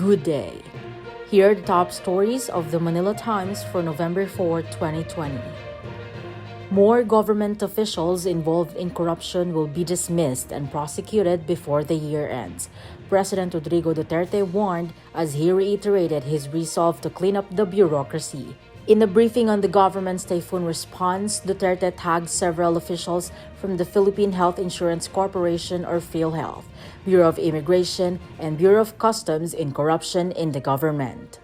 Good day. Here are the top stories of the Manila Times for November 4, 2020. More government officials involved in corruption will be dismissed and prosecuted before the year ends. President Rodrigo Duterte warned as he reiterated his resolve to clean up the bureaucracy. In a briefing on the government's typhoon response, Duterte tagged several officials from the Philippine Health Insurance Corporation or PhilHealth, Bureau of Immigration, and Bureau of Customs in corruption in the government.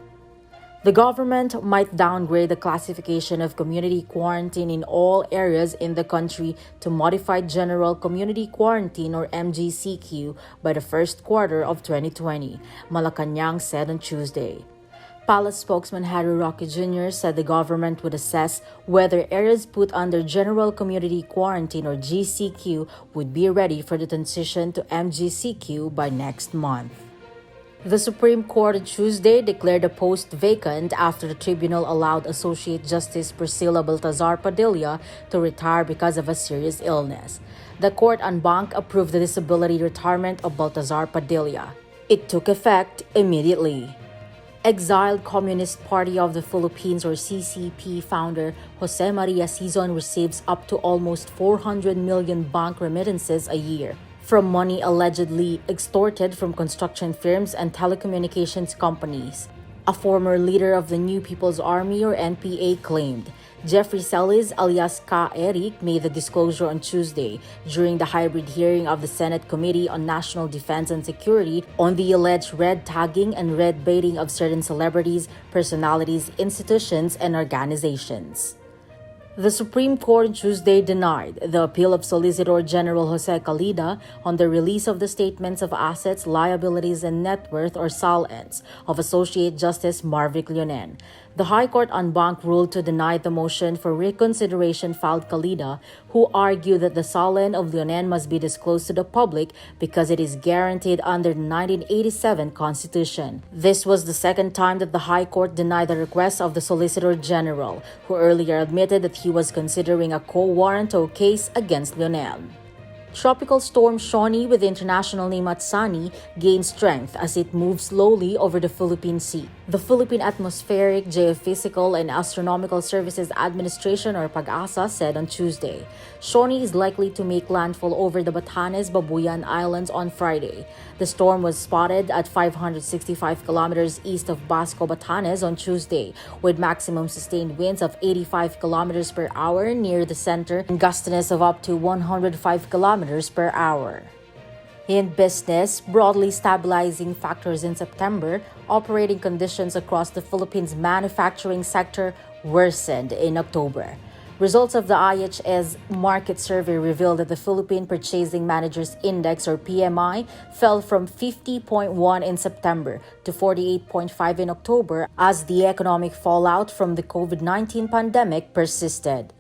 The government might downgrade the classification of community quarantine in all areas in the country to Modified General Community Quarantine or MGCQ by the first quarter of 2020, Malacanang said on Tuesday. Palace spokesman Harry Roque Jr. said the government would assess whether areas put under General Community Quarantine or GCQ would be ready for the transition to MGCQ by next month. The Supreme Court on Tuesday declared a post vacant after the tribunal allowed Associate Justice Priscilla Baltazar Padilla to retire because of a serious illness. The court en banc approved the disability retirement of Baltazar Padilla. It took effect immediately. Exiled Communist Party of the Philippines or CCP founder Jose Maria Sison receives up to almost 400 million bank remittances a year from money allegedly extorted from construction firms and telecommunications companies. A former leader of the New People's Army or NPA claimed. Jeffrey Celis alias Ka Eric made the disclosure on Tuesday during the hybrid hearing of the Senate Committee on National Defense and Security on the alleged red tagging and red baiting of certain celebrities, personalities, institutions, and organizations. The Supreme Court on Tuesday denied the appeal of Solicitor General Jose Calida on the release of the statements of assets, liabilities, and net worth or SALNs of Associate Justice Marvic Leonen. The High Court en banc ruled to deny the motion for reconsideration filed Calida, who argued that the SALN of Leonen must be disclosed to the public because it is guaranteed under the 1987 Constitution. This was the second time that the High Court denied the request of the Solicitor General, who earlier admitted that he was considering a quo warranto case against Leonen. Tropical storm Shawnee with international name Atsani gains strength as it moves slowly over the Philippine Sea. The Philippine Atmospheric, Geophysical, and Astronomical Services Administration or PAGASA said on Tuesday. Shawnee is likely to make landfall over the Batanes, Babuyan Islands on Friday. The storm was spotted at 565 kilometers east of Basco, Batanes on Tuesday, with maximum sustained winds of 85 kilometers per hour near the center and gustiness of up to 105 kilometers per hour. In business, broadly stabilizing factors in September, operating conditions across the Philippines' manufacturing sector worsened in October. Results of the IHS market survey revealed that the Philippine Purchasing Managers Index or PMI fell from 50.1 in September to 48.5 in October as the economic fallout from the COVID-19 pandemic persisted.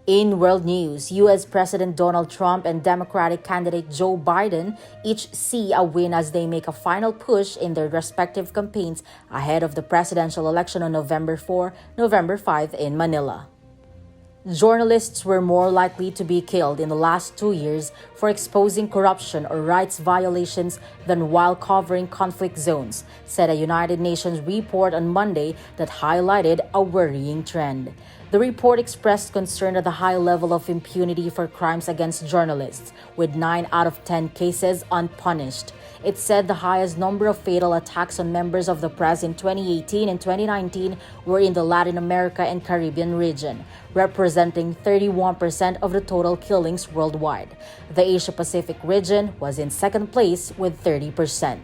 In world news, U.S. President Donald Trump and Democratic candidate Joe Biden each see a win as they make a final push in their respective campaigns ahead of the presidential election on November 4, November 5 in Manila. Journalists were more likely to be killed in the last 2 years for exposing corruption or rights violations than while covering conflict zones, said a United Nations report on Monday that highlighted a worrying trend. The report expressed concern at the high level of impunity for crimes against journalists, with 9 out of 10 cases unpunished. It said the highest number of fatal attacks on members of the press in 2018 and 2019 were in the Latin America and Caribbean region, representing 31% of the total killings worldwide. The Asia-Pacific region was in second place with 30%.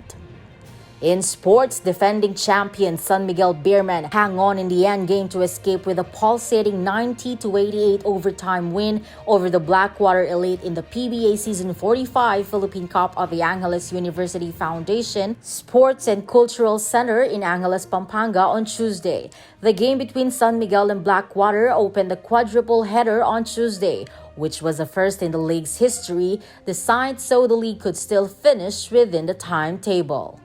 In sports, defending champion San Miguel Beermen hang on in the endgame to escape with a pulsating 90-88 overtime win over the Blackwater Elite in the PBA Season 45 Philippine Cup of the Angeles University Foundation Sports and Cultural Center in Angeles, Pampanga on Tuesday. The game between San Miguel and Blackwater opened the quadruple header on Tuesday, which was the first in the league's history, designed so the league could still finish within the timetable.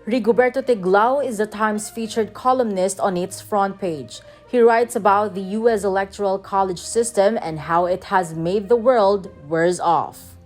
Rigoberto Tiglao is the Times featured columnist on its front page. He writes about the U.S. electoral college system and how it has made the world worse off.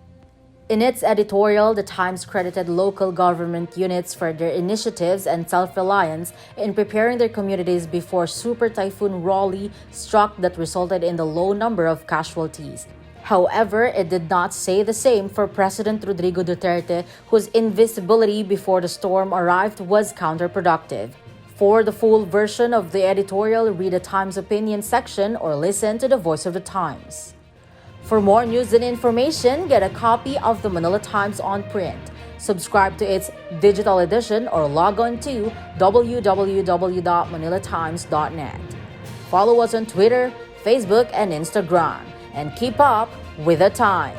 In its editorial, The Times credited local government units for their initiatives and self-reliance in preparing their communities before Super Typhoon Raleigh struck that resulted in the low number of casualties. However, it did not say the same for President Rodrigo Duterte, whose invisibility before the storm arrived was counterproductive. For the full version of the editorial, read the Times opinion section or listen to the Voice of the Times. For more news and information, get a copy of the Manila Times on print. Subscribe to its digital edition or log on to www.manilatimes.net. Follow us on Twitter, Facebook, and Instagram, and keep up with the Times.